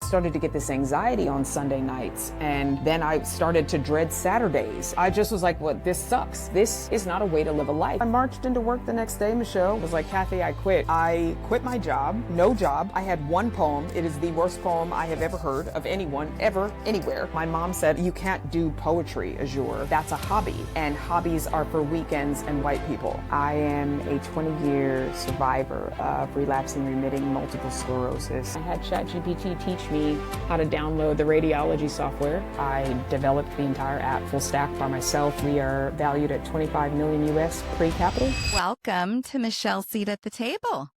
started to get this anxiety on Sunday nights, and then I started to dread Saturdays. I just was like, well, this sucks. This is not a way to live a life. I marched into work the next day, Michelle. Was like, Kathy, I quit. I quit my job, no job. I had one poem. It is the worst poem I have ever heard of anyone, ever, anywhere. My mom said, you can't do poetry, Azure. That's a hobby, and hobbies are for weekends and white people. I am a 20-year survivor of relapsing remitting multiple sclerosis. I had ChatGPT teach me how to download the radiology software. I developed the entire app full stack by myself. We are valued at 25 million US pre-capital. Welcome to Michelle's Seat at the Table.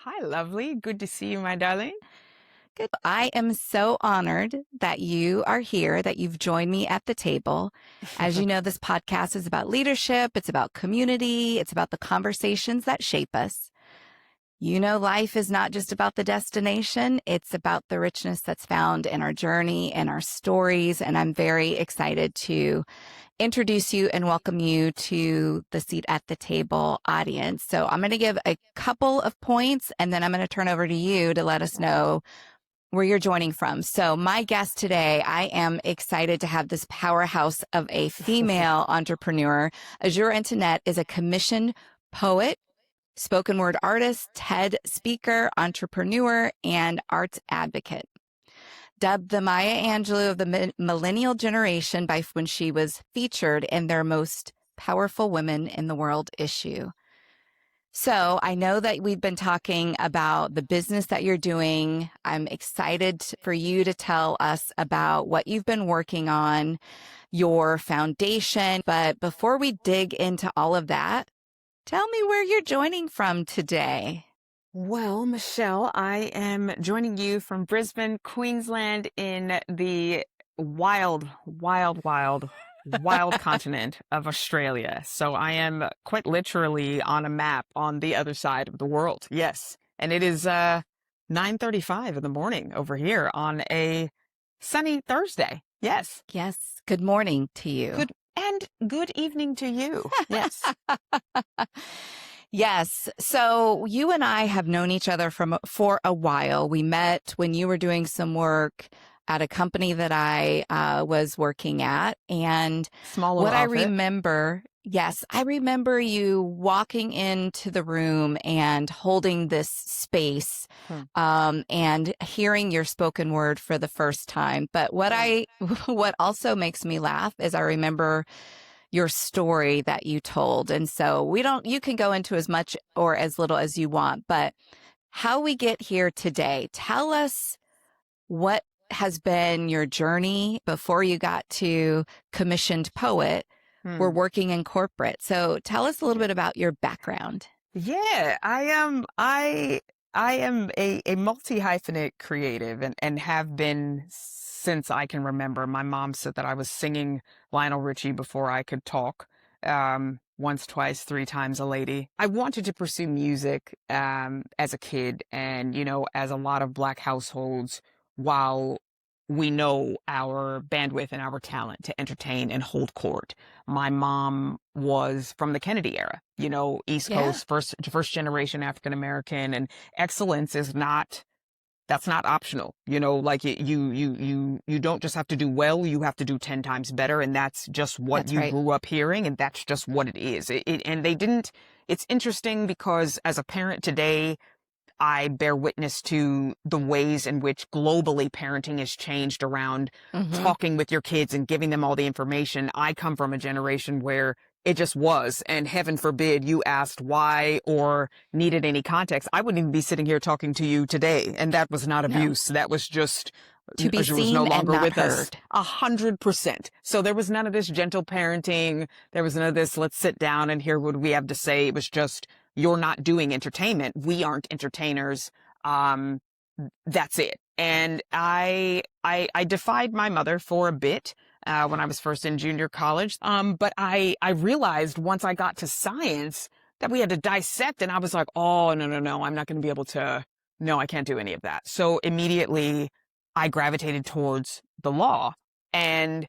Hi, lovely. Good to see you, my darling. Good. I am so honored that you are here, that you've joined me at the table. As you know, this podcast is about leadership. It's about community. It's about the conversations that shape us. You know, life is not just about the destination. It's about the richness that's found in our journey and our stories. And I'm very excited to introduce you and welcome you to the Seat at the Table audience. So I'm going to give a couple of points, and then I'm going to turn over to you to let us know where you're joining from. So my guest today, I am excited to have this powerhouse of a female entrepreneur. Azure Antoinette is a commissioned poet, spoken word artist, TED speaker, entrepreneur, and arts advocate. Dubbed the Maya Angelou of the millennial generation by when she was featured in their Most Powerful Women in the World issue. So I know that we've been talking about the business that you're doing. I'm excited for you to tell us about what you've been working on, your foundation. But before we dig into all of that, tell me where you're joining from today. Well, Michelle, I am joining you from Brisbane, Queensland, in the wild continent of Australia. So I am quite literally on a map on the other side of the world. Yes. And it is 9:35 in the morning over here on a sunny Thursday. Yes. Yes. Good morning to you. Good evening to you. Yes. Yes. So you and I have known each other for a while. We met when you were doing some work at a company that I was working at. And what I remember, yes, I remember you walking into the room and holding this space and hearing your spoken word for the first time. But what also makes me laugh is I remember your story that you told. And so you can go into as much or as little as you want, but how we get here today, tell us what has been your journey before you got to commissioned poet. We're working in corporate. So tell us a little bit about your background. Yeah, I am a multi-hyphenate creative and have been since I can remember. My mom said that I was singing Lionel Richie before I could talk. Once, twice, three times a lady. I wanted to pursue music as a kid, and as a lot of Black households, while we know our bandwidth and our talent to entertain and hold court. My mom was from the Kennedy era, East Coast, first generation African American, and excellence that's not optional. Like you don't just have to do well, you have to do 10 times better. And that's just what you grew up hearing. And that's just what it is. It's interesting because as a parent today, I bear witness to the ways in which globally parenting has changed around talking with your kids and giving them all the information. I come from a generation where it just was, and heaven forbid you asked why or needed any context. I wouldn't even be sitting here talking to you today, and that was not abuse. No. That was just to be Azure seen was no longer and not with heard. Us. 100%. So there was none of this gentle parenting. There was none of this, let's sit down and hear what we have to say. It was just, you're not doing entertainment. We aren't entertainers. That's it. And I defied my mother for a bit when I was first in junior college. But I realized once I got to science that we had to dissect, and I was like, oh, no, I'm not going to be able to. No, I can't do any of that. So immediately I gravitated towards the law. And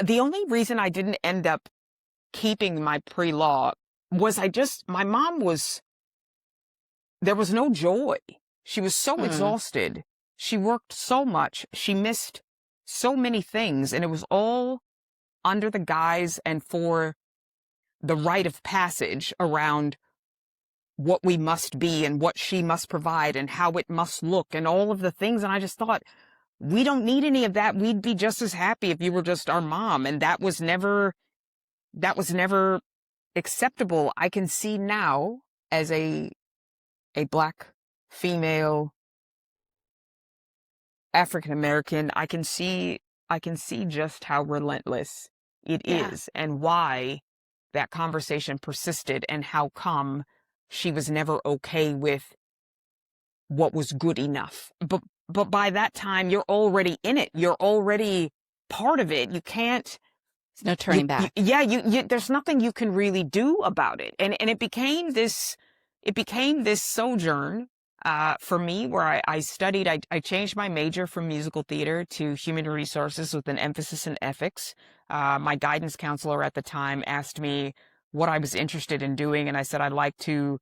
the only reason I didn't end up keeping my pre-law was my mom there was no joy. She was so exhausted. she worked so much. She missed so many things, and it was all under the guise and for the rite of passage around what we must be and what she must provide and how it must look and all of the things. And I just thought, we don't need any of that. We'd be just as happy if you were just our mom. And that was never acceptable. I can see now, as a Black female African American, I can see just how relentless it Yeah. is and why that conversation persisted and how come she was never okay with what was good enough. But by that time, you're already in it. You're already part of it. You can't, There's no turning back. yeah, there's nothing you can really do about it. And it became this sojourn, for me, where I studied, I changed my major from musical theater to human resources with an emphasis in ethics. My guidance counselor at the time asked me what I was interested in doing, and I said, I like to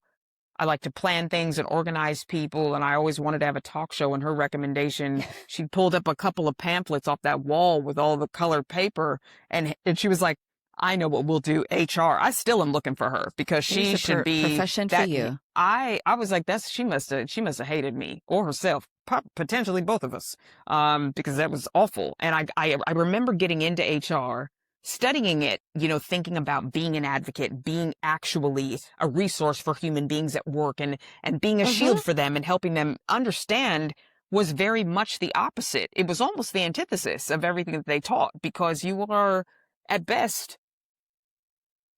plan things and organize people, and I always wanted to have a talk show. And her recommendation, she pulled up a couple of pamphlets off that wall with all the colored paper, and she was like, I know what we'll do, HR. I still am looking for her because It is she a should be profession for that. you. I was like, she must have hated me or herself, potentially both of us, because that was awful. And I remember getting into HR, studying it, thinking about being an advocate, being actually a resource for human beings at work, and being a Mm-hmm. shield for them and helping them understand, was very much the opposite. It was almost the antithesis of everything that they taught, because you are, at best,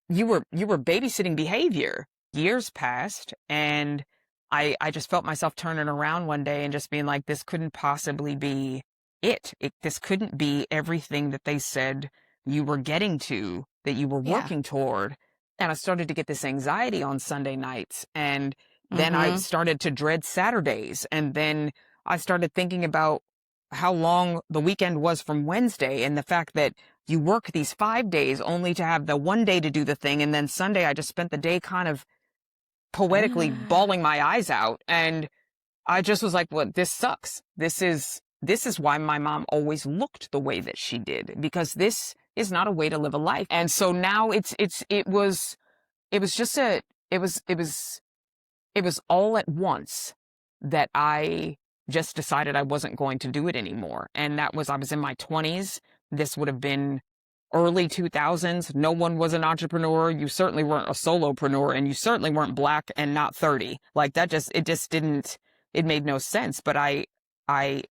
you were babysitting behavior. Years passed, and I just felt myself turning around one day and just being like, this couldn't possibly be this couldn't be everything that they said you were getting to, that you were Yeah. working toward. And I started to get this anxiety on Sunday nights, and then I Mm-hmm. started to dread Saturdays, and then I started thinking about how long the weekend was from Wednesday, and the fact that you work these 5 days only to have the one day to do the thing. And then Sunday, I just spent the day kind of poetically bawling my eyes out. And I just was like, well, this sucks. This is why my mom always looked the way that she did, because this is not a way to live a life. And so now it was just it was all at once that I just decided I wasn't going to do it anymore. And I was in my 20s. This would have been early 2000s. No one was an entrepreneur. You certainly weren't a solopreneur, and you certainly weren't Black and not 30. Like, it just didn't, it made no sense. But I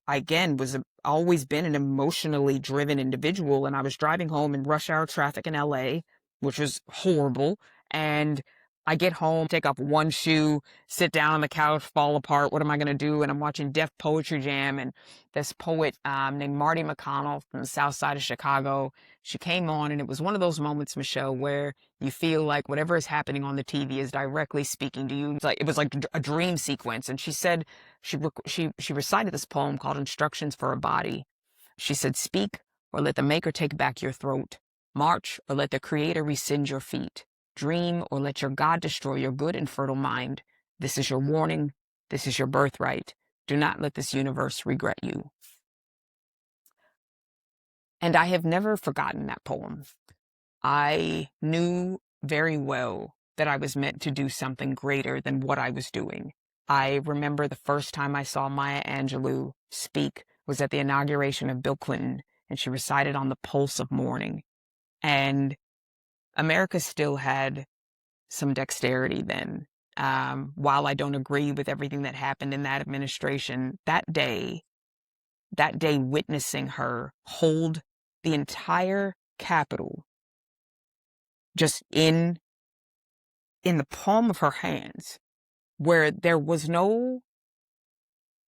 again was always been an emotionally driven individual. And I was driving home in rush hour traffic in LA, which was horrible. And I get home, take off one shoe, sit down on the couch, fall apart. What am I going to do? And I'm watching Def Poetry Jam, and this poet, named Marty McConnell from the South Side of Chicago, she came on, and it was one of those moments, Michelle, where you feel like whatever is happening on the TV is directly speaking to you. It was like a dream sequence. And she said, she recited this poem called Instructions for a Body. She said, speak, or let the maker take back your throat. March, or let the creator rescind your feet. Dream, or let your God destroy your good and fertile mind. This is your warning. This is your birthright. Do not let this universe regret you. And I have never forgotten that poem. I knew very well that I was meant to do something greater than what I was doing. I remember the first time I saw Maya Angelou speak was at the inauguration of Bill Clinton, and she recited on the pulse of morning. And America still had some dexterity then. While I don't agree with everything that happened in that administration, that day witnessing her hold the entire Capitol just in the palm of her hands, where there was no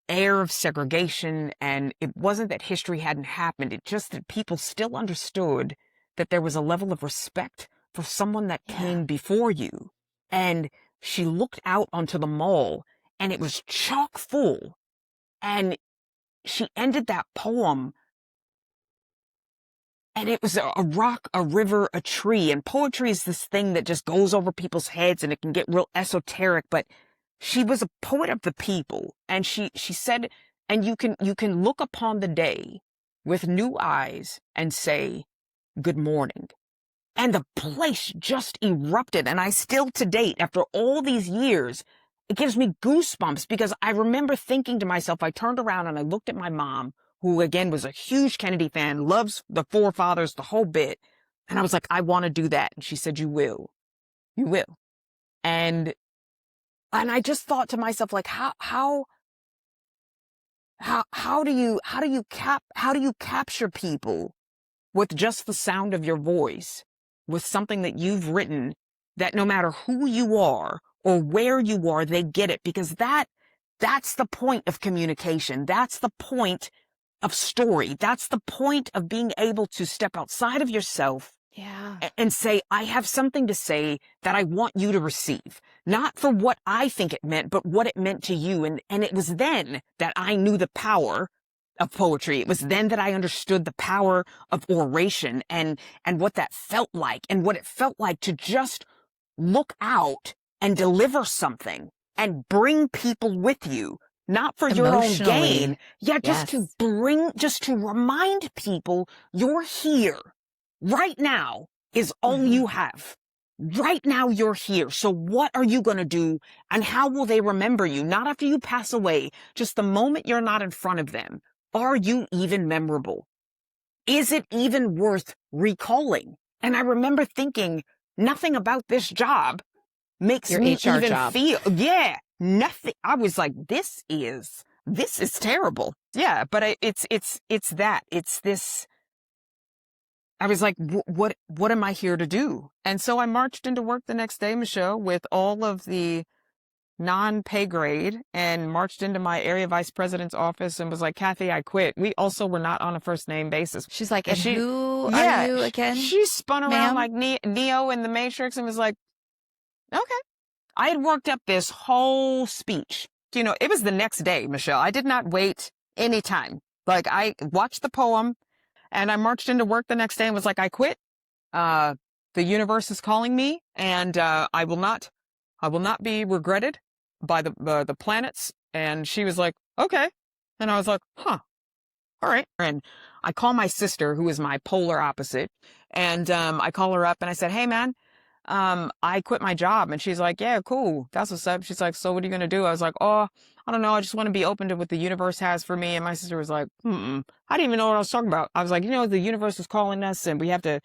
air of segregation, and it wasn't that history hadn't happened, it just that people still understood that there was a level of respect for someone that Yeah. came before you. And she looked out onto the mall, and it was chock full, and she ended that poem, and it was a rock, a river, a tree. And poetry is this thing that just goes over people's heads, and it can get real esoteric, but she was a poet of the people. And she said, And you can look upon the day with new eyes and say, good morning. And the place just erupted. And I still to date, after all these years, it gives me goosebumps because I remember thinking to myself, I turned around and I looked at my mom, who again was a huge Kennedy fan, loves the forefathers, the whole bit. And I was like, I want to do that. And she said, you will. You will. And I just thought to myself, like, how do you capture people with just the sound of your voice, with something that you've written, that no matter who you are or where you are, they get it, because that's the point of communication. That's the point of story. That's the point of being able to step outside of yourself. Yeah. And say, I have something to say that I want you to receive, not for what I think it meant, but what it meant to you. And it was then that I knew the power of poetry. It was then that I understood the power of oration and what that felt like, and what it felt like to just look out and deliver something and bring people with you, not for your own gain. Emotionally. Yeah, just Yes. to remind people you're here. Right now is all you have. Right now you're here. So what are you going to do, and how will they remember you? Not after you pass away, just the moment you're not in front of them. Are you even memorable? Is it even worth recalling? And I remember thinking, nothing about this job makes Your me HR even job. feel, nothing. I was like, this is terrible. Yeah, but it's that. It's this. I was like, what am I here to do? And so I marched into work the next day, Michelle, with all of the non-pay grade, and marched into my area vice president's office and was like, Kathy, I quit. We also were not on a first name basis. She's like, And and who are you again, she spun around ma'am? like Neo in the Matrix and was like, okay. I had worked up this whole speech. You know, it was the next day, Michelle. I did not wait any time. Like, I watched the poem and I marched into work the next day and was like, I quit. The universe is calling me, and I will not be regretted by the planets. And she was like, okay. And I was like, huh, all right. And I call my sister, who is my polar opposite, and I call her up and I said, hey, man, I quit my job. And she's like, yeah, cool. That's what's up. She's like, so what are you going to do? I was like, oh, I don't know. I just want to be open to what the universe has for me. And my sister was like, I didn't even know what I was talking about. I was like, the universe is calling us and we have to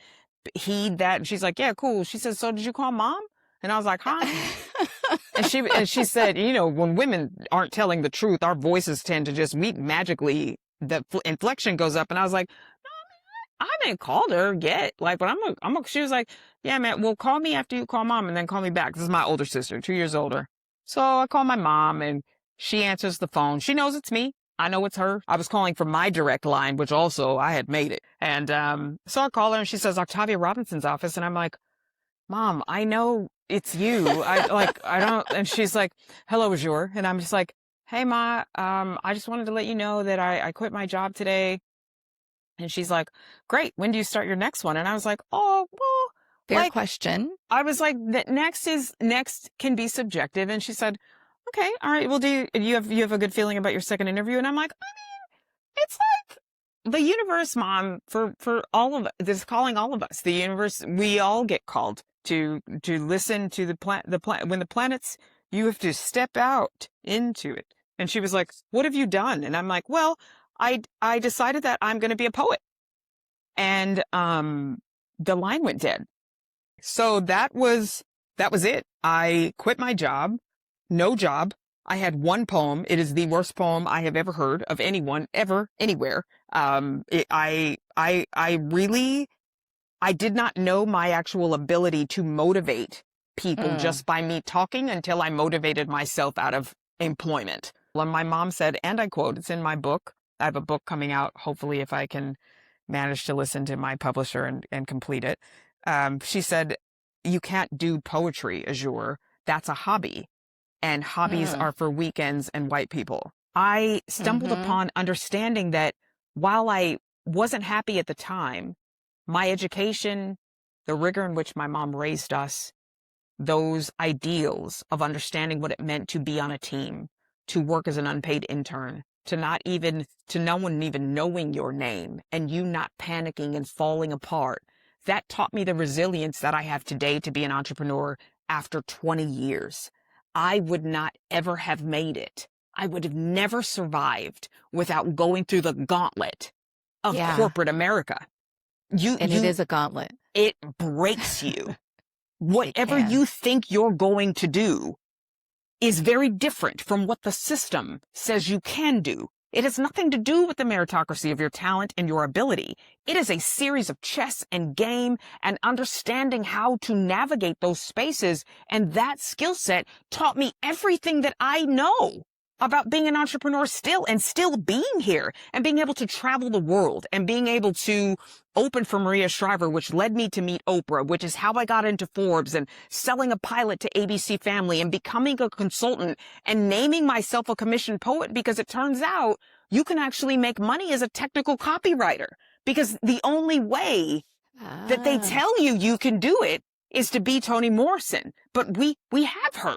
heed that. And she's like, yeah, cool. She said, so did you call mom? And I was like, huh? And she said, when women aren't telling the truth, our voices tend to just meet magically. The inflection goes up. And I was like, I haven't called her yet. Like, but she was like, yeah, man, well, call me after you call mom and then call me back. This is my older sister, 2 years older. So I call my mom and she answers the phone. She knows it's me. I know it's her. I was calling from my direct line, which also I had made it. And so I call her and she says, Octavia Robinson's office. And I'm like, Mom, I know it's you. I don't. And she's like, hello, Azure. And I'm just like, hey, Ma, I just wanted to let you know that I quit my job today. And she's like, great. When do you start your next one? And I was like, oh, well, Fair like, question. I was like, that next can be subjective. And she said, okay, all right. Well, do you have a good feeling about your second interview? And I'm like, it's like the universe, Mom, for all of this, calling all of us. The universe, we all get called to listen to when the planets, you have to step out into it. And she was like, what have you done? And I'm like, well, I decided that I'm going to be a poet. And the line went dead. So that was it. I quit my job. No job. I had one poem. It is the worst poem I have ever heard of anyone ever anywhere. I did not know my actual ability to motivate people just by me talking until I motivated myself out of employment. And my mom said, and I quote, it's in my book. I have a book coming out, hopefully, if I can manage to listen to my publisher and complete it. She said, you can't do poetry, Azure. That's a hobby. And hobbies are for weekends and white people. I stumbled upon understanding that while I wasn't happy at the time, my education, the rigor in which my mom raised us, those ideals of understanding what it meant to be on a team, to work as an unpaid intern, to no one even knowing your name and you not panicking and falling apart. That taught me the resilience that I have today to be an entrepreneur after 20 years. I would not ever have made it. I would have never survived without going through the gauntlet of Yeah. corporate America. And it is a gauntlet. It breaks you. It Whatever can. you think you're going to do is very different from what the system says you can do. It has nothing to do with the meritocracy of your talent and your ability. It is a series of chess and game and understanding how to navigate those spaces. And that skill set taught me everything that I know about being an entrepreneur still and still being here and being able to travel the world and being able to open for Maria Shriver, which led me to meet Oprah, which is how I got into Forbes and selling a pilot to ABC Family and becoming a consultant and naming myself a commissioned poet, because it turns out you can actually make money as a technical copywriter, because the only way that they tell you you can do it is to be Toni Morrison. But we have her.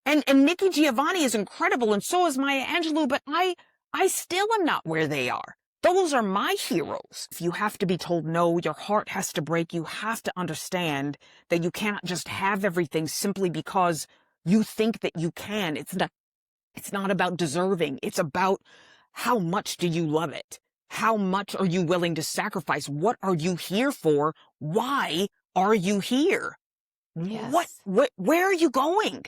And Nikki Giovanni is incredible, and so is Maya Angelou, but I still am not where they are. Those are my heroes. If you have to be told no, your heart has to break. You have to understand that you cannot just have everything simply because you think that you can. It's not about deserving. It's about how much do you love it? How much are you willing to sacrifice? What are you here for? Why are you here? Yes. Where are you going?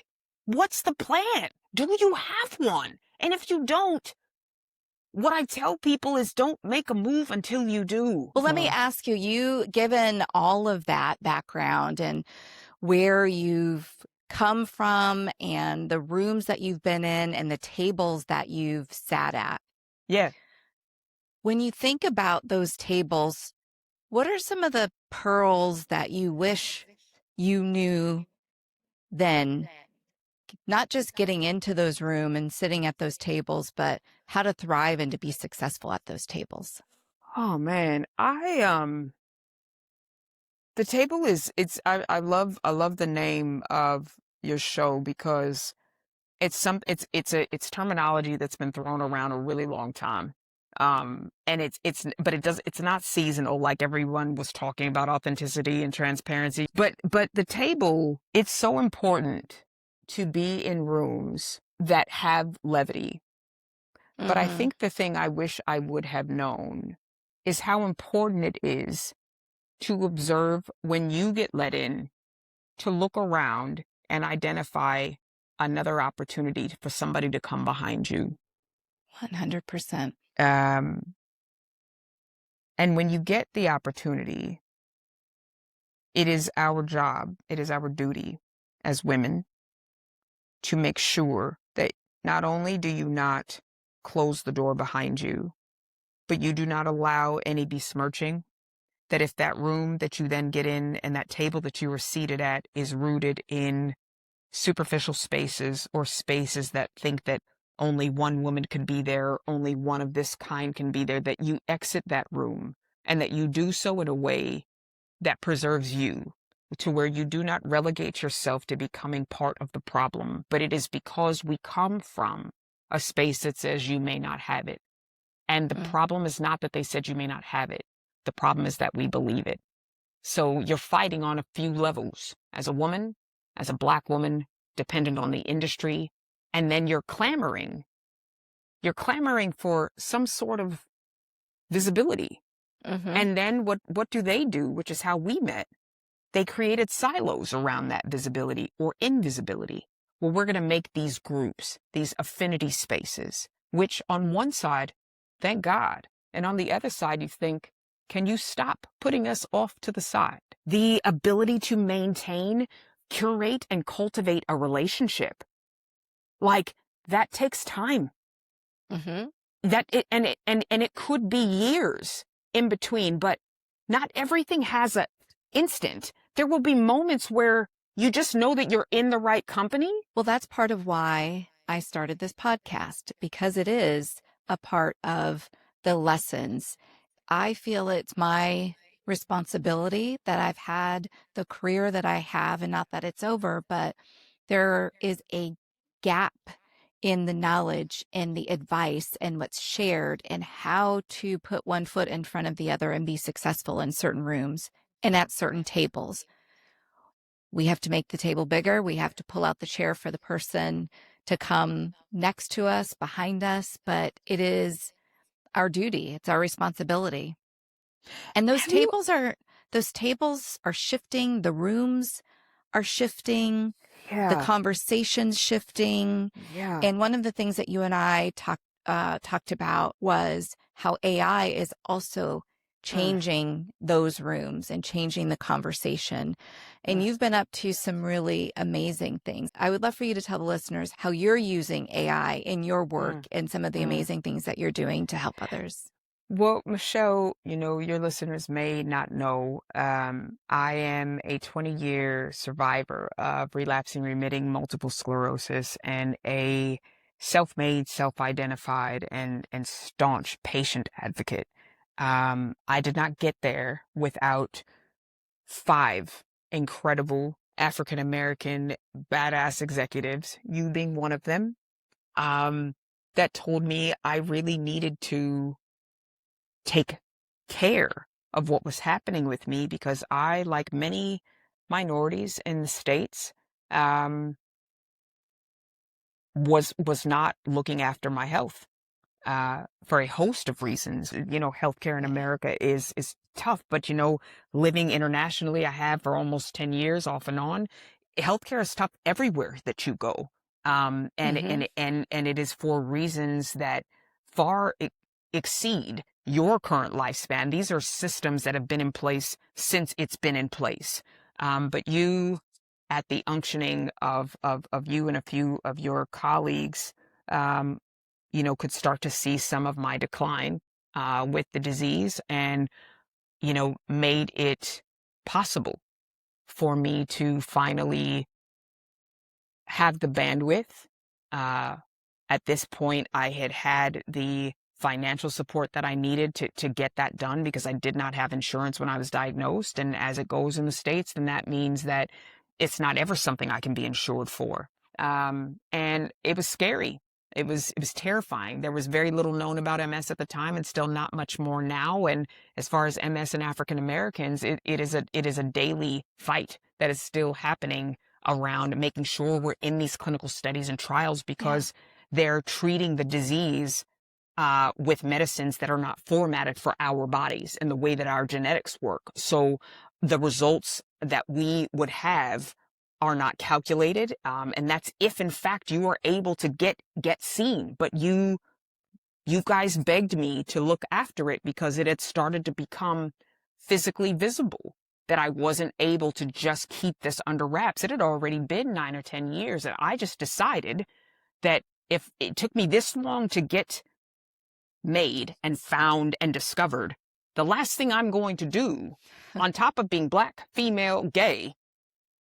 What's the plan? Do you have one? And if you don't, what I tell people is don't make a move until you do. Well, let me ask you, given all of that background and where you've come from and the rooms that you've been in and the tables that you've sat at. Yeah. When you think about those tables, what are some of the pearls that you wish you knew then? Not just getting into those rooms and sitting at those tables, but how to thrive and to be successful at those tables. Oh man, the table is I love the name of your show because it's terminology that's been thrown around a really long time. And it's not seasonal, like everyone was talking about authenticity and transparency. But the table, it's so important to be in rooms that have levity. But I think the thing I wish I would have known is how important it is to observe when you get let in, to look around and identify another opportunity for somebody to come behind you. 100%. And when you get the opportunity, it is our job, it is our duty as women to make sure that not only do you not close the door behind you, but you do not allow any besmirching. That if that room that you then get in and that table that you are seated at is rooted in superficial spaces or spaces that think that only one woman can be there, only one of this kind can be there, that you exit that room and that you do so in a way that preserves you, to where you do not relegate yourself to becoming part of the problem, but it is because we come from a space that says you may not have it. And the problem is not that they said you may not have it. The problem is that we believe it. So you're fighting on a few levels as a woman, as a Black woman, dependent on the industry, and then you're clamoring. You're clamoring for some sort of visibility. And then what do they do, which is how we met? They created silos around that visibility or invisibility. Well, we're going to make these groups, these affinity spaces, which on one side, thank God, and on the other side, you think, can you stop putting us off to the side? The ability to maintain, curate, and cultivate a relationship, like that takes time. It could be years in between, but not everything has a instant. There will be moments where you just know that you're in the right company. Well, that's part of why I started this podcast, because it is a part of the lessons. I feel it's my responsibility that I've had the career that I have, and not that it's over, but there is a gap in the knowledge and the advice and what's shared and how to put one foot in front of the other and be successful in certain rooms and at certain tables. We have to make the table bigger. We have to pull out the chair for the person to come next to us, behind us, but it is our duty. It's our responsibility. And Have you those tables are shifting, the rooms are shifting, the Yeah, conversation's shifting. yeah. And one of the things that you and I talked about was how AI is also Mm, changing those rooms and changing the conversation. And mm, you've been up to some really amazing things. I would love for you to tell the listeners how you're using AI in your work mm, and some of the mm. amazing things that you're doing to help others. Well, Michelle, your listeners may not know, I am a 20-year survivor of relapsing remitting multiple sclerosis and a self-made, self-identified, and staunch patient advocate. I did not get there without five incredible African American badass executives, you being one of them, um, that told me I really needed to take care of what was happening with me because I, like many minorities in the States, um, was not looking after my health for a host of reasons. Healthcare in Yeah. America is tough, but living internationally, I have for almost 10 years off and on. Healthcare is tough everywhere that you go. And Mm-hmm. and it is for reasons that far exceed your current lifespan. These are systems that have been in place since it's been in place. But you, at the unctioning of you and a few of your colleagues, um, could start to see some of my decline with the disease and, made it possible for me to finally have the bandwidth. Uh, at this point, I had had the financial support that I needed to get that done because I did not have insurance when I was diagnosed. And as it goes in the States, then that means that it's not ever something I can be insured for. And it was scary. It was terrifying. There was very little known about MS at the time, and still not much more now. And as far as MS in African Americans, it is a daily fight that is still happening around making sure we're in these clinical studies and trials Yeah. because they're treating the disease with medicines that are not formatted for our bodies and the way that our genetics work. So the results that we would have are not calculated, and that's if, in fact, you are able to get seen. But you guys begged me to look after it because it had started to become physically visible that I wasn't able to just keep this under wraps. It had already been 9 or 10 years, and I just decided that if it took me this long to get made and found and discovered, the last thing I'm going to do, on top of being black, female, gay,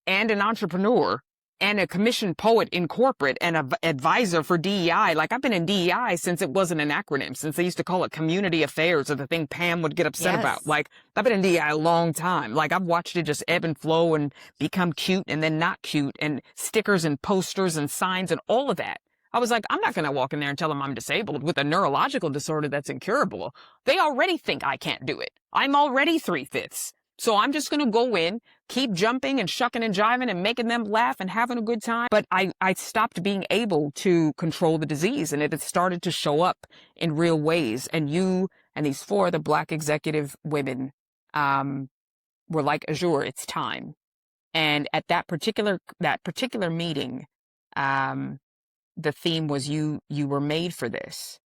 and an entrepreneur and a commissioned poet in corporate and an advisor for DEI. Like, I've been in DEI since it wasn't an acronym, since they used to call it community affairs, or the thing Pam would get upset about. Yes. Like, I've been in DEI a long time. Like, I've watched it just ebb and flow and become cute and then not cute, and stickers and posters and signs and all of that. I was like, I'm not going to walk in there and tell them I'm disabled with a neurological disorder that's incurable. They already think I can't do it. I'm already 3/5. So I'm just going to go in, keep jumping and shucking and jiving and making them laugh and having a good time. But I stopped being able to control the disease, and it had started to show up in real ways. And you and these four other Black executive women um, were like, Azure, it's time. And at that particular meeting, um, the theme was you were made for this.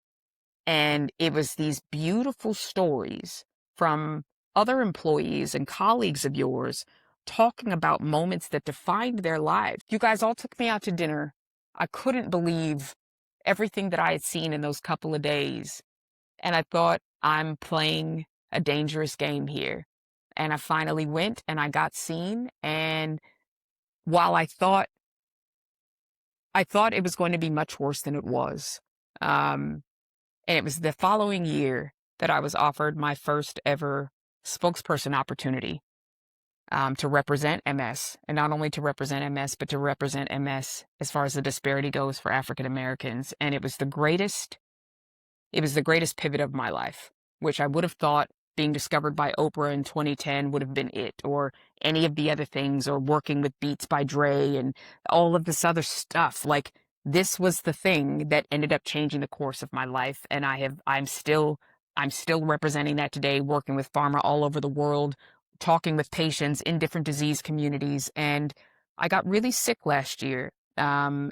And it was these beautiful stories from other employees and colleagues of yours talking about moments that defined their lives. You guys all took me out to dinner. I couldn't believe everything that I had seen in those couple of days. And I thought, I'm playing a dangerous game here. And I finally went and I got seen. And while I thought it was going to be much worse than it was. Um, And it was the following year that I was offered my first ever spokesperson opportunity. to represent MS, and not only to represent MS, but to represent MS as far as the disparity goes for African Americans. And it was the greatest pivot of my life, which I would have thought being discovered by Oprah in 2010 would have been it, or any of the other things, or working with Beats by Dre and all of this other stuff. Like, this was the thing that ended up changing the course of my life. And I'm still representing that today, working with pharma all over the world, talking with patients in different disease communities. And I got really sick last year. I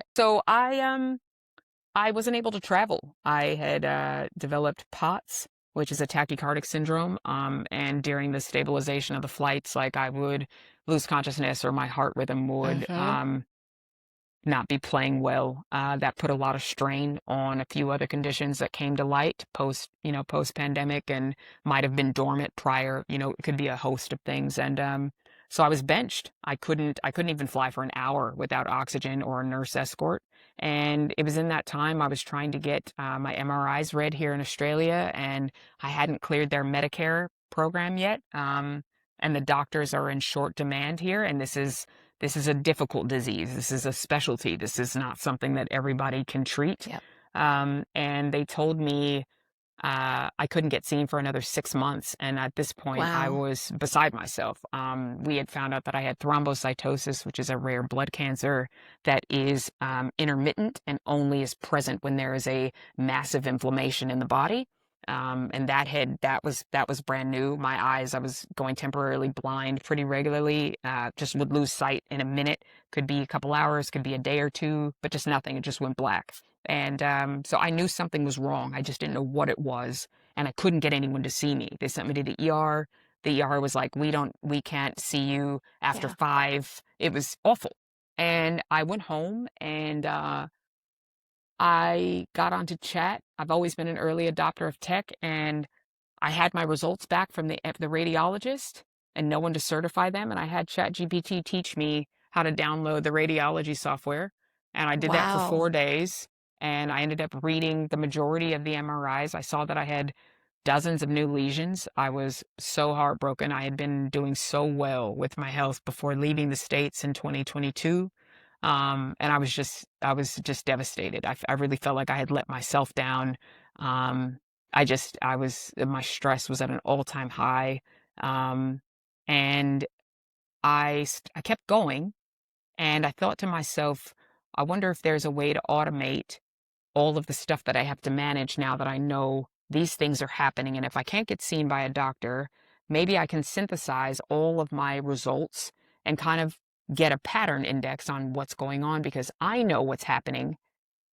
wasn't able to travel. I had developed POTS, which is a tachycardic syndrome. And during the stabilization of the flights, like, I would lose consciousness, or my heart rhythm would Mm-hmm. not be playing well. That put a lot of strain on a few other conditions that came to light post pandemic, and might have been dormant prior. It could be a host of things. And so I was benched. I couldn't even fly for an hour without oxygen or a nurse escort. And it was in that time I was trying to get my MRIs read here in Australia, and I hadn't cleared their Medicare program yet. And the doctors are in short demand here, and this is a difficult disease. This is a specialty. This is not something that everybody can treat. Yep. And they told me I couldn't get seen for another 6 months. And at this point, I Wow. was beside myself. We had found out that I had thrombocytosis, which is a rare blood cancer that is intermittent and only is present when there is a massive inflammation in the body. And that was brand new. My eyes, I was going temporarily blind pretty regularly. Just would lose sight in a minute. Could be a couple hours, could be a day or two, but just nothing. It just went black. And so I knew something was wrong. I just didn't know what it was. And I couldn't get anyone to see me. They sent me to the ER. The ER was like, we can't see you after Yeah. 5. It was awful. And I went home, and I got onto chat. I've always been an early adopter of tech, and I had my results back from the radiologist, and no one to certify them. And I had ChatGPT teach me how to download the radiology software. And I did that for Wow. 4 days. And I ended up reading the majority of the MRIs. I saw that I had dozens of new lesions. I was so heartbroken. I had been doing so well with my health before leaving the States in 2022. And I was just devastated. I really felt like I had let myself down. Um, my stress was at an all-time high. Um, and I kept going, and I thought to myself, I wonder if there's a way to automate all of the stuff that I have to manage now that I know these things are happening. And if I can't get seen by a doctor, maybe I can synthesize all of my results and kind of get a pattern index on what's going on, because I know what's happening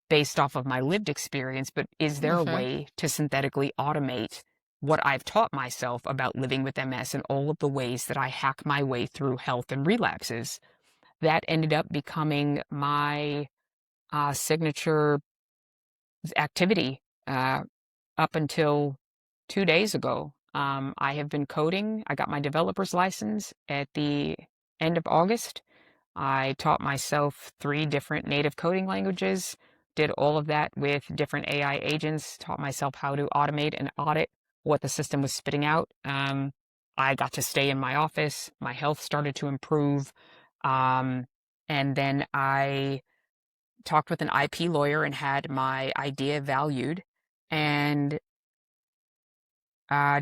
based off of my lived experience. But is there a Mm-hmm. way to synthetically automate what I've taught myself about living with MS and all of the ways that I hack my way through health and relapses? That ended up becoming my signature activity up until 2 days ago. I have been coding. I got my developer's license at the end of August. I taught myself 3 different native coding languages, did all of that with different AI agents, taught myself how to automate and audit what the system was spitting out. I got to stay in my office. My health started to improve. Um, and then I talked with an IP lawyer and had my idea valued, and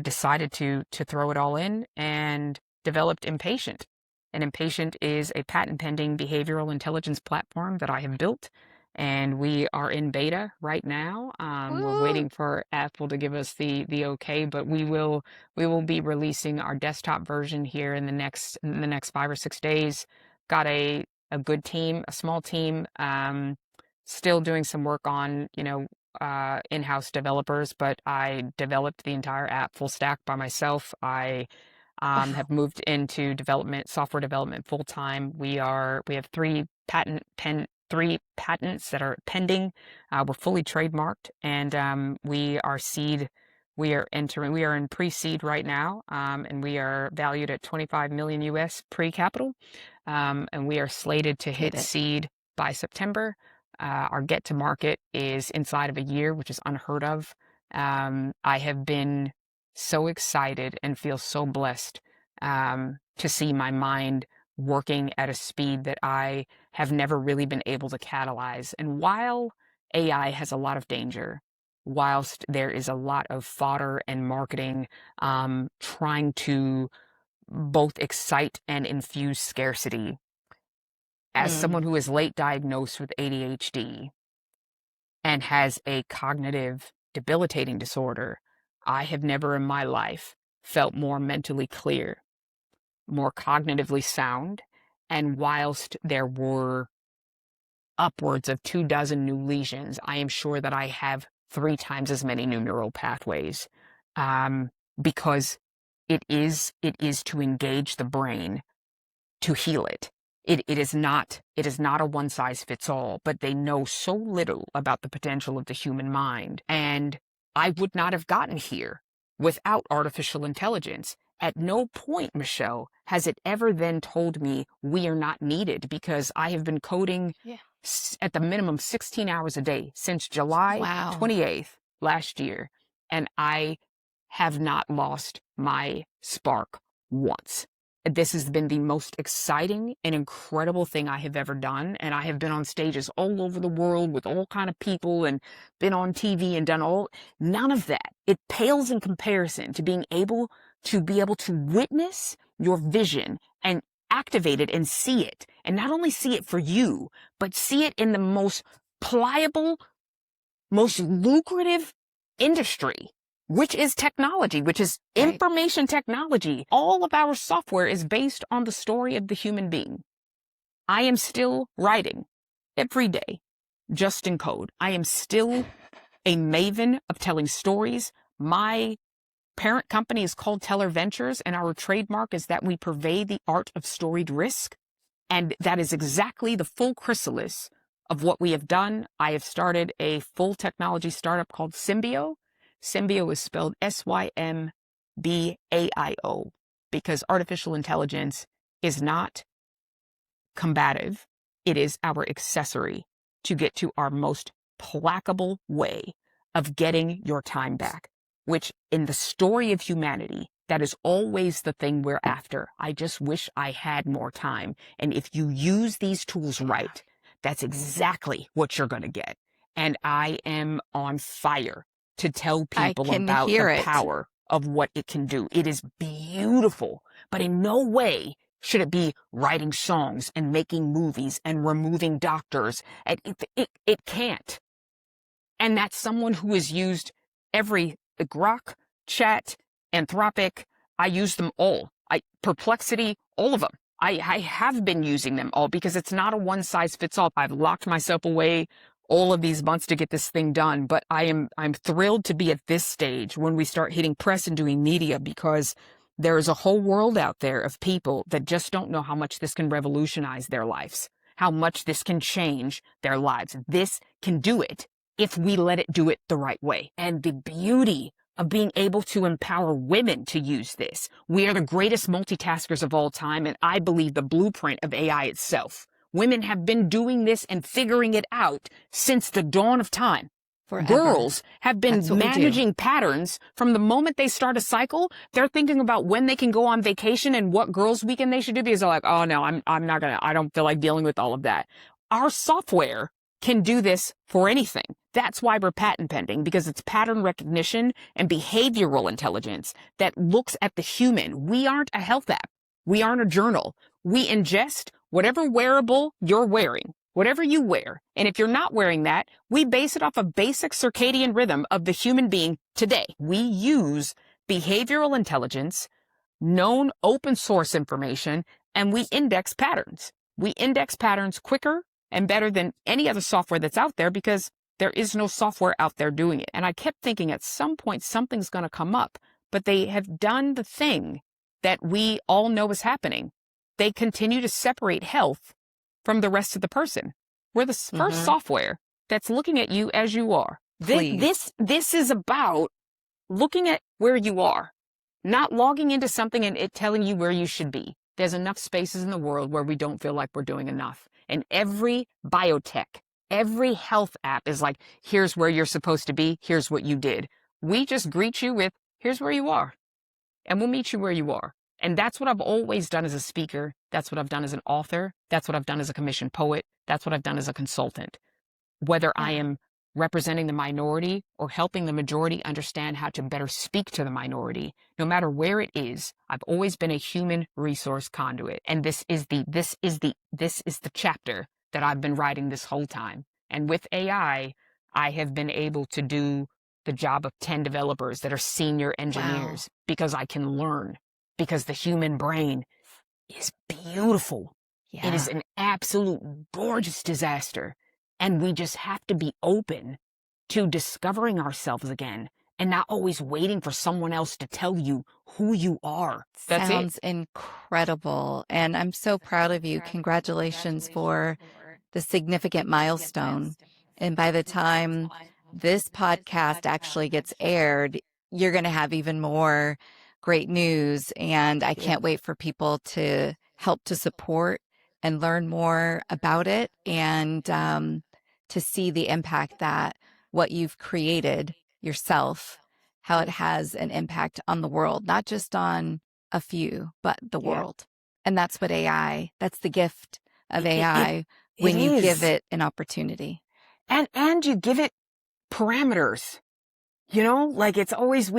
decided to throw it all in, and developed Impatient. And Impatient is a patent pending behavioral intelligence platform that I have built, and we are in beta right now. We're Woo. waiting for Apple to give us the okay, but we will be releasing our desktop version here in the next 5 or 6 days. Got a good team, a small team, still doing some work on in-house developers, but I developed the entire app full stack by myself. I have moved into software development full time. We have three patents that are pending. We're fully trademarked, and we are in pre-seed right now, and we are valued at 25 million US pre-capital, and we are slated to Hit hit it. seed by September. Our get to market is inside of a year, which is unheard of. I have been so excited and feel so blessed to see my mind working at a speed that I have never really been able to catalyze. And while AI has a lot of danger, whilst there is a lot of fodder and marketing trying to both excite and infuse scarcity, as Mm. someone who is late diagnosed with ADHD and has a cognitive debilitating disorder, I have never in my life felt more mentally clear, more cognitively sound. And whilst there were upwards of 24 new lesions, I am sure that I have 3 times as many new neural pathways, um, because it is to engage the brain to heal it. It is not a one size fits all, but they know so little about the potential of the human mind. And I would not have gotten here without artificial intelligence. At no point, Michelle, has it ever then told me we are not needed, because I have been coding Yeah. at the minimum 16 hours a day since July Wow. 28th last year. And I have not lost my spark once. This has been the most exciting and incredible thing I have ever done. And I have been on stages all over the world with all kind of people and been on TV and done all, none of that. It pales in comparison to being able to witness your vision and activate it and see it. And not only see it for you, but see it in the most pliable, most lucrative industry, which is technology, which is Right. information technology. All of our software is based on the story of the human being. I am still writing every day, just in code. I am still a maven of telling stories. My parent company is called Teller Ventures, and our trademark is that we purvey the art of storied risk. And that is exactly the full chrysalis of what we have done. I have started a full technology startup called SymbAIo. SymbAIo is spelled SYMBAIO, because artificial intelligence is not combative. It is our accessory to get to our most placable way of getting your time back, which in the story of humanity, that is always the thing we're after. I just wish I had more time. And if you use these tools right, that's exactly what you're going to get. And I am on fire to tell I people can about the hear it. power of what it can do. It is beautiful, but in no way should it be writing songs and making movies and removing doctors. It can't. And that's someone who has used every Grok, Chat, Anthropic. I use them all. Perplexity, all of them. I have been using them all because it's not a one size fits all. I've locked myself away all of these months to get this thing done, but I'm thrilled to be at this stage when we start hitting press and doing media, because there is a whole world out there of people that just don't know how much this can revolutionize their lives, how much this can change their lives. This can do it if we let it do it the right way. And the beauty of being able to empower women to use this. We are the greatest multitaskers of all time, and I believe the blueprint of AI itself. Women have been doing this and figuring it out since the dawn of time. Forever. Girls have been That's what we do. managing patterns from the moment they start a cycle. They're thinking about when they can go on vacation and what girls' weekend they should do, because they're like, oh no, I'm not gonna, I don't feel like dealing with all of that. Our software can do this for anything. That's why we're patent pending, because it's pattern recognition and behavioral intelligence that looks at the human. We aren't a health app. We aren't a journal. We ingest whatever wearable you're wearing, whatever you wear. And if you're not wearing that, we base it off a basic circadian rhythm of the human being today. We use behavioral intelligence, known open source information, and we index patterns. We index patterns quicker and better than any other software that's out there, because there is no software out there doing it. And I kept thinking at some point something's going to come up, but they have done the thing that we all know is happening. They continue to separate health from the rest of the person. We're the first software that's looking at you as you are. This is about looking at where you are, not logging into something and it telling you where you should be. There's enough spaces in the world where we don't feel like we're doing enough. And every biotech, every health app is like, here's where you're supposed to be. Here's what you did. We just greet you with, here's where you are. And we'll meet you where you are. And that's what I've always done as a speaker. That's what I've done as an author. That's what I've done as a commissioned poet. That's what I've done as a consultant. Whether I Yeah. am representing the minority or helping the majority understand how to better speak to the minority, no matter where it is, I've always been a human resource conduit. And this is the chapter that I've been writing this whole time. And with AI, I have been able to do the job of 10 developers that are senior Wow. engineers because I can learn, because the human brain is beautiful. It is Yeah. an absolute gorgeous disaster. And we just have to be open to discovering ourselves again and not always waiting for someone else to tell you who you are. That's it. Sounds incredible. And I'm so proud of you. Congratulations for the significant milestone. And by the time this podcast actually gets aired, you're going to have even more great news. And I can't wait for people to help to support and learn more about it, and to see the impact that what you've created yourself, how it has an impact on the world, not just on a few, but the Yeah. world. And that's what that's the gift of It AI when you give is. it an opportunity. And you give it parameters. Like it's always,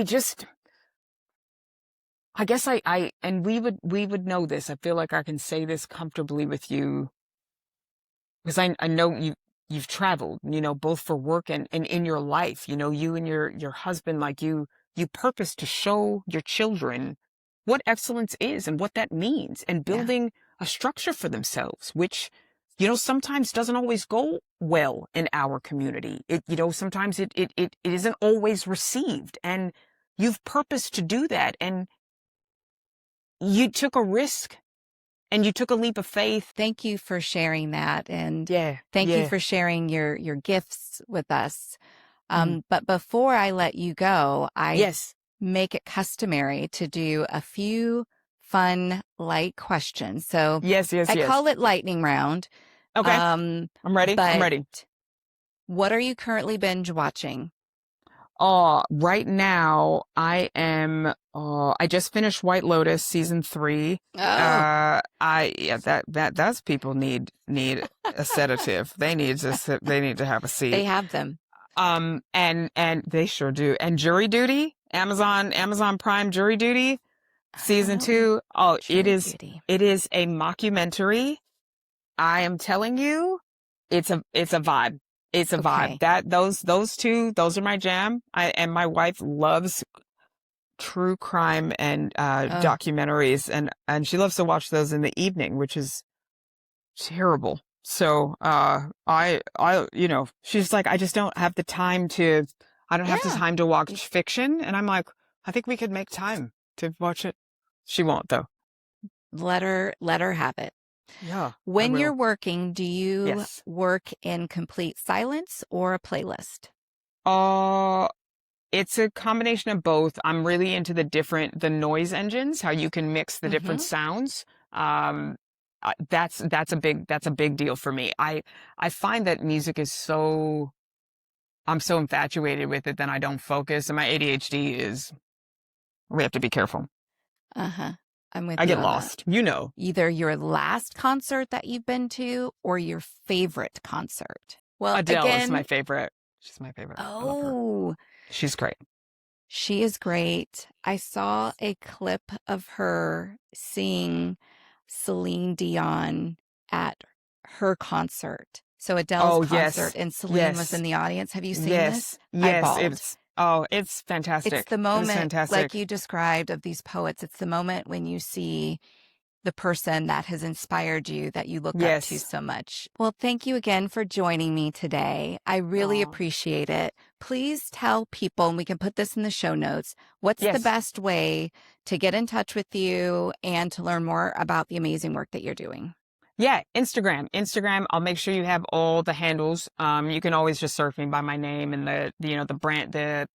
I guess and we would know this. I feel like I can say this comfortably with you because I know you've traveled, both for work and in your life. You and your husband, like you purpose to show your children what excellence is and what that means, and building a structure for themselves, which, sometimes doesn't always go well in our community. Sometimes it isn't always received, and you've purposed to do that, and you took a risk and you took a leap of faith. Thank you for sharing that. And Yeah. thank you Yeah. for sharing your gifts with us. Mm. But before I let you go, I Yes. make it customary to do a few fun, light questions. So Yes. I call it lightning round. Okay. I'm ready. I'm ready. But what are you currently binge watching? Right now I just finished White Lotus season 3. Oh, That's people need a sedative. They need to have a seat. they have them. And they sure do. And Jury Duty, Amazon Prime Jury Duty season 2. Oh, Jury Duty. it is a mockumentary. I am telling you, it's a vibe. It's a vibe. Those two, those are my jam. And my wife loves true crime and documentaries, and she loves to watch those in the evening, which is terrible. So she's like, I just don't have the time to watch fiction. And I'm like, I think we could make time to watch it. She won't though. Let her have it. Yeah. When you're working, do you Yes. work in complete silence or a playlist? It's a combination of both. I'm really into the noise engines, how you can mix the different sounds. That's a big deal for me. I find that music is I'm so infatuated with it that I don't focus, and my ADHD we have to be careful. I'm with I you get on lost. that. Either your last concert that you've been to or your favorite concert. Well, Adele again, is my favorite. She's my favorite. I love her. Oh, She's great. she is great. I saw a clip of her sing Celine Dion at her concert. So Adele's concert, and Celine was in the audience. Have you seen this? I bawled. It's fantastic. It's the It was moment, fantastic. like you described, of these poets. It's the moment when you see the person that has inspired you, that you look up to so much. Well, thank you again for joining me today. I really appreciate it. Please tell people, and we can put this in the show notes, what's the best way to get in touch with you and to learn more about the amazing work that you're doing? Yeah, Instagram. I'll make sure you have all the handles. You can always just search me by my name, and the brand, the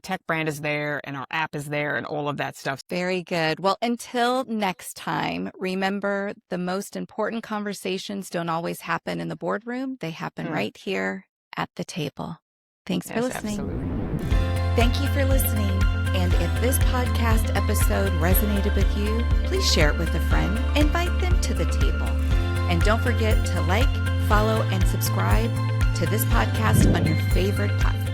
tech brand is there, and our app is there, and all of that stuff. Very good. Well, until next time, remember, the most important conversations don't always happen in the boardroom. They happen right here at the table. Thanks for listening. Absolutely. Thank you for listening. And if this podcast episode resonated with you, please share it with a friend. Invite them to the table. And don't forget to like, follow, and subscribe to this podcast on your favorite platform.